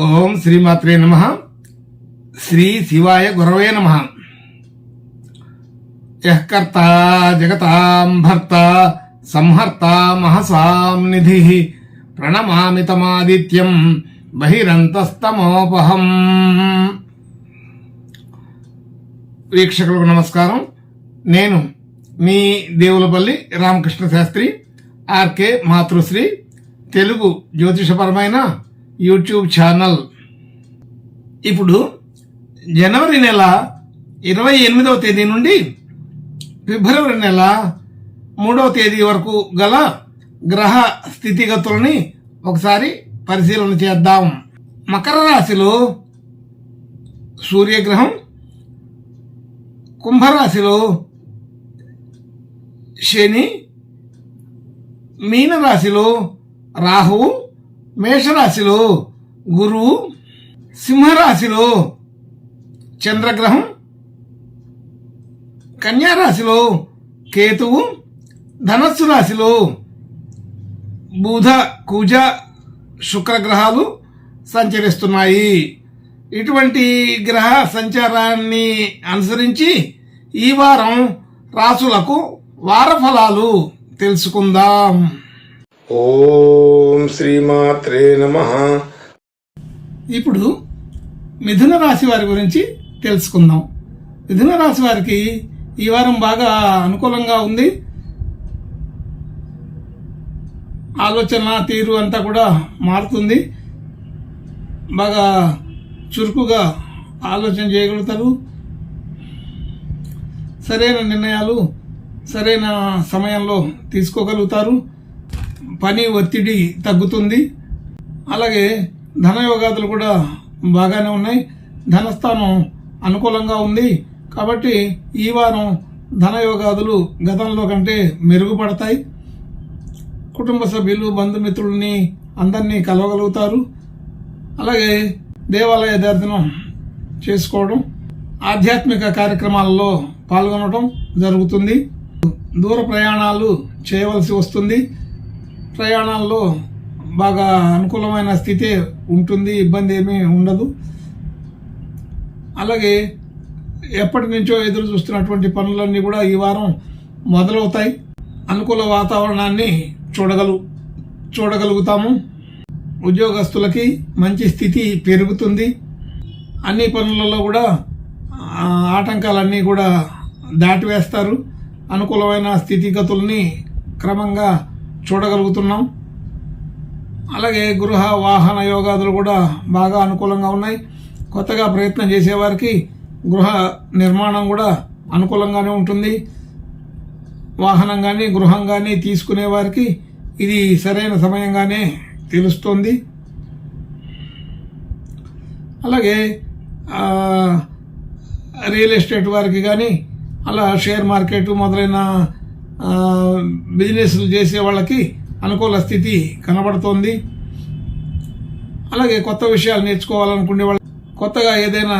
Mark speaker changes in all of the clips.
Speaker 1: ఓం శ్రీమాత్రే నమః. శ్రీ శివాయ గురవే నమః. యః కర్తా జగతాం భర్తా సంహర్తా మహసాం నిధిః ప్రణమామి తమాదిత్యం బహిరంతస్తమోపహం. వీక్షకులకు నమస్కారం. నేను మీ దేవులపల్లి రామకృష్ణ శాస్త్రి, ఆర్కే మాతృశ్రీ తెలుగు జ్యోతిషపరమైన యూట్యూబ్ ఛానల్. ఇప్పుడు జనవరి నెల 28వ తేదీ నుండి ఫిబ్రవరి నెల 3వ తేదీ వరకు గల గ్రహ స్థితిగతులని ఒకసారి పరిశీలన చేద్దాం. మకర రాశిలో సూర్యగ్రహం, కుంభరాశిలో శని, మీనరాశిలో రాహువు, మేషరాశిలో గురువు, సింహరాశిలో చంద్రగ్రహం, కన్యారాశిలో కేతువు, ధనస్సు రాశిలో బుధ, కుజ, శుక్రగ్రహాలు సంచరిస్తున్నాయి. ఇటువంటి గ్రహ సంచారాన్ని అనుసరించి ఈ వారం రాసులకు వార ఫలాలు తెలుసుకుందాం.
Speaker 2: ఓం శ్రీమాత్రే నమః.
Speaker 1: ఇప్పుడు మిథున రాశి వారి గురించి తెలుసుకుందాం. మిథున రాశి వారికి ఈ వారం బాగా అనుకూలంగా ఉంది. ఆలోచన తీరు అంతా కూడా మారుతుంది. బాగా చురుకుగా ఆలోచన చేయగలుగుతారు. సరైన నిర్ణయాలు సరైన సమయంలో తీసుకోగలుగుతారు. పని ఒత్తిడి తగ్గుతుంది. అలాగే ధనయోగాదులు కూడా బాగానే ఉన్నాయి. ధనస్థానం అనుకూలంగా ఉంది కాబట్టి ఈ వారం ధనయోగాదులు గతంలో కంటే మెరుగుపడతాయి. కుటుంబ సభ్యులు, బంధుమిత్రుల్ని అందరినీ కలవగలుగుతారు. అలాగే దేవాలయ దర్శనం చేసుకోవడం, ఆధ్యాత్మిక కార్యక్రమాలలో పాల్గొనడం జరుగుతుంది. దూర ప్రయాణాలు చేయవలసి వస్తుంది. ప్రయాణాల్లో బాగా అనుకూలమైన స్థితి ఉంటుంది. ఇబ్బంది ఏమీ ఉండదు. అలాగే ఎప్పటి నుంచో ఎదురు చూస్తున్నటువంటి పనులన్నీ కూడా ఈ వారం మొదలవుతాయి. అనుకూల వాతావరణాన్ని చూడగలుగుతాము. ఉద్యోగస్తులకి మంచి స్థితి పెరుగుతుంది. అన్ని పనులలో కూడా ఆటంకాలన్నీ కూడా దాటివేస్తారు. అనుకూలమైన స్థితిగతుల్ని క్రమంగా చూడగలుగుతున్నాం. అలాగే గృహ వాహన యోగాదులు కూడా బాగా అనుకూలంగా ఉన్నాయి. కొత్తగా ప్రయత్నం చేసేవారికి గృహ నిర్మాణం కూడా అనుకూలంగానే ఉంటుంది. వాహనం కానీ గృహం కానీ తీసుకునే వారికి ఇది సరైన సమయంగానే తెలుస్తుంది. అలాగే రియల్ ఎస్టేట్ వారికి కానీ, అలా షేర్ మార్కెట్ మొదలైన బిజినెస్లు చేసే వాళ్ళకి అనుకూల స్థితి కనబడుతోంది. అలాగే కొత్త విషయాలు నేర్చుకోవాలనుకునే వాళ్ళు, కొత్తగా ఏదైనా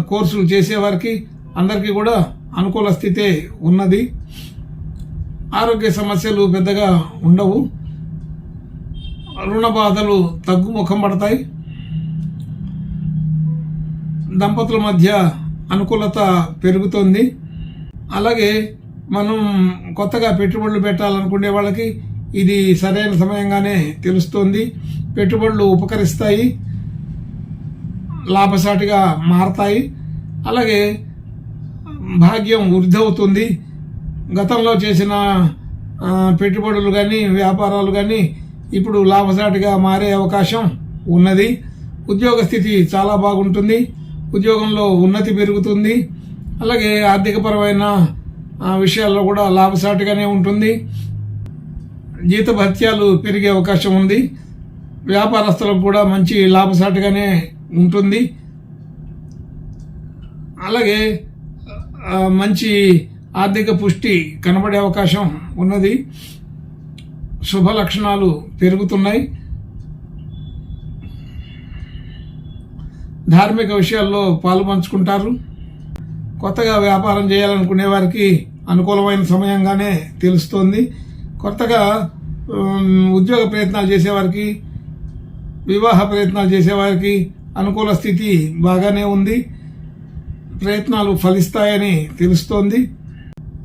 Speaker 1: కోర్సులు చేసేవారికి అందరికీ కూడా అనుకూల స్థితే ఉన్నది. ఆరోగ్య సమస్యలు పెద్దగా ఉండవు. రుణ బాధలు తగ్గుముఖం పడతాయి. దంపతుల మధ్య అనుకూలత పెరుగుతోంది. అలాగే మనం కొత్తగా పెట్టుబడులు పెట్టాలనుకునే వాళ్ళకి ఇది సరైన సమయంగానే తెలుస్తోంది. పెట్టుబడులు ఉపకరిస్తాయి, లాభసాటిగా మారతాయి. అలాగే భాగ్యం వృద్ధి అవుతుంది. గతంలో చేసిన పెట్టుబడులు కానీ వ్యాపారాలు కానీ ఇప్పుడు లాభసాటిగా మారే అవకాశం ఉన్నది. ఉద్యోగ స్థితి చాలా బాగుంటుంది. ఉద్యోగంలో ఉన్నతి పెరుగుతుంది. అలాగే ఆర్థికపరమైన విషయాల్లో కూడా లాభసాటిగానే ఉంటుంది. జీతభత్యాలు పెరిగే అవకాశం ఉంది. వ్యాపారస్తులకు కూడా మంచి లాభసాటిగానే ఉంటుంది. అలాగే మంచి ఆర్థిక పుష్టి కనబడే అవకాశం ఉన్నది. శుభ లక్షణాలు పెరుగుతున్నాయి. ధార్మిక విషయాల్లో పాలుపంచుకుంటారు. కొత్తగా వ్యాపారం చేయాలనుకునే వారికి అనుకూలమైన సమయంగానే తెలుస్తోంది. కొత్తగా ఉద్యోగ ప్రయత్నాలు చేసేవారికి వివాహ ప్రయత్నాలు చేసేవారికి అనుకూల స్థితి బాగానే ఉంది. ప్రయత్నాలు ఫలిస్తాయని తెలుస్తోంది.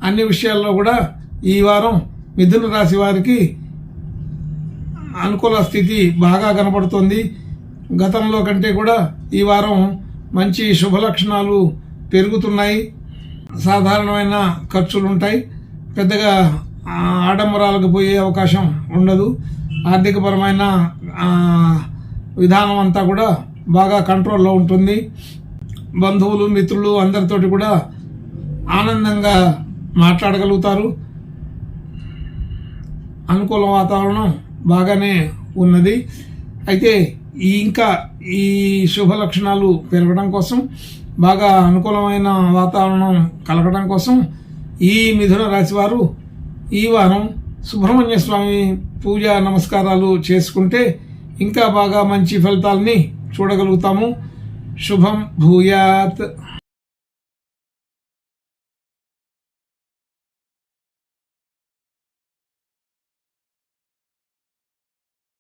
Speaker 1: అన్ని విషయాల్లో కూడా ఈ వారం మిథున రాశి వారికి అనుకూల స్థితి బాగా కనబడుతోంది. గతంలో కంటే కూడా ఈ వారం మంచి శుభ లక్షణాలు పెరుగుతున్నాయి. సాధారణమైన ఖర్చులు ఉంటాయి. పెద్దగా ఆడంబరాలకు పోయే అవకాశం ఉండదు. ఆర్థికపరమైన విధానం అంతా కూడా బాగా కంట్రోల్లో ఉంటుంది. బంధువులు, మిత్రులు అందరితోటి కూడా ఆనందంగా మాట్లాడగలుగుతారు. అనుకూల వాతావరణం బాగానే ఉన్నది. అయితే ఇంకా ఈ శుభ లక్షణాలు పెరగడం కోసం, బాగా అనుకూలమైన వాతావరణం కలగడం కోసం ఈ మిథున రాశి వారు ఈ వారం సుబ్రహ్మణ్య స్వామి పూజ నమస్కారాలు చేసుకుంటే ఇంకా బాగా మంచి ఫలితాలని చూడగలుగుతాము. శుభం భూయాత్.